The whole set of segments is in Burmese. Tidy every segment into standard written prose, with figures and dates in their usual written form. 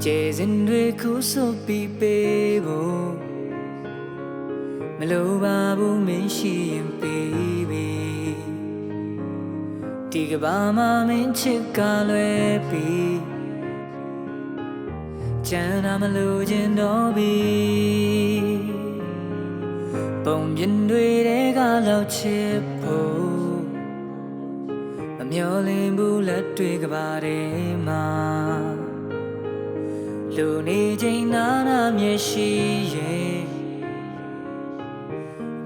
ကျေစင်တွေကိုစုပ်ပြီးပေးဖို့မလိုပါဘူးမင်းရှိရင်ပေးပြီဒီကဘာမှာမင်းချစ်ကလွယ်ပြီးကျန်တာမလို့ခြင်းတော့ပြီပုံပြင်တွေကလောက်ချစ်ဖို့မမျောလင်းဘူးလက်တွေကဘာတွေမှာလူနေချိန်နာနာမျက်ရှိရဲ့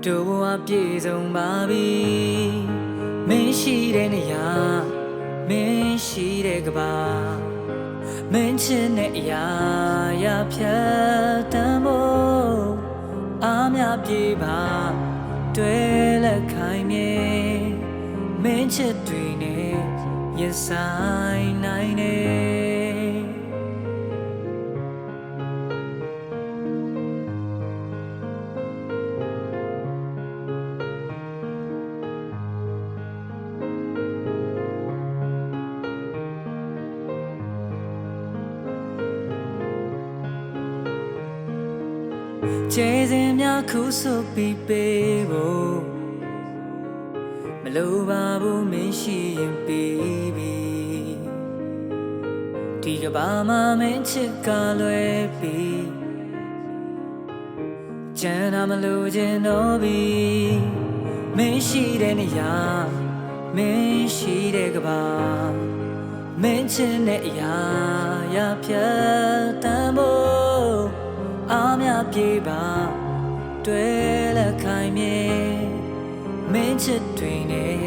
တို့ဘဝပြည့်စုံပါပြီမင်းရှိတဲ့နေရာမင်းရှိတဲ့ကဘာမင်းချစ်တဲ့အရာရဖြတ်တမ်းဖို့အားများပြေပါတွေ့လက်ခိုင်းမြေမင်းချစ်တွေနဲ့ရင်ဆိုင်နိုင်တယ်ကျေစင်များခုစုပြီးပေးဖို့မလိုပါဘူးမင်းရှိရင်ပေးပြီဒီကဘာမှာမင်းချစ်ကလွယ်ပြီးကျန်တာမလို့ခြင်းတော့ပြီမင်းရှိတဲ့နေရာမင်းရှိတဲ့ကဘာမင်းချစ်တဲ့အရာရဖြတ်တမ်းဖို့အားများပြေပါတွေ့လက်ခိုင်းမြေမင်းချစ်တွေနဲ့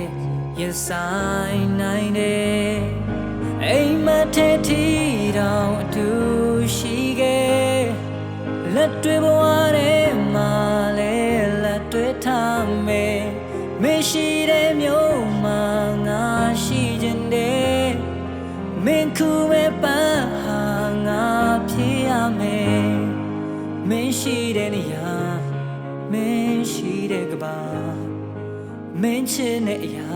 ရင်ဆိုင်နိုင်တယ်အိမ်မထဲထီတောင်အတူရှိခဲ့လက်တွေဘဝထဲမှာလဲလက်တွေထားမယ်မရှိတဲ့မျိုးမှာငါရှိခြင်းတဲ့မင်းခုမဲ့ပန်းဟာငါဖြစ်ရမယ်မင်းရှိတဲ့နေရာမင်းရှိတဲ့ကဘာမင်းချစ်တဲ့အရာ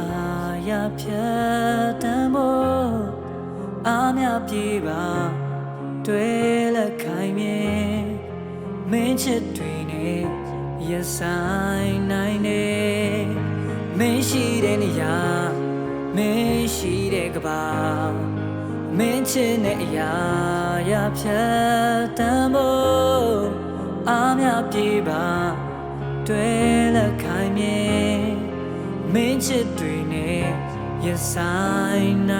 ရဖြတ်တမ်းဖို့အားများပြေပါတွေ့လက်ခိုင်းမြေမင်းချစ်တွေနဲ့ရင်ဆိုင်နိုင်တယ်မင်းရှိတဲ့နေရာမင်းရှိတဲ့ကဘာမင်းချစ်တဲ့အရာရဖြတ်တမ်းဖို့အားများပြေပါတွေ့လက်ခိုင်းမြေမင်းချစ်တွေနဲ့ရင်ဆိုင်နိုင်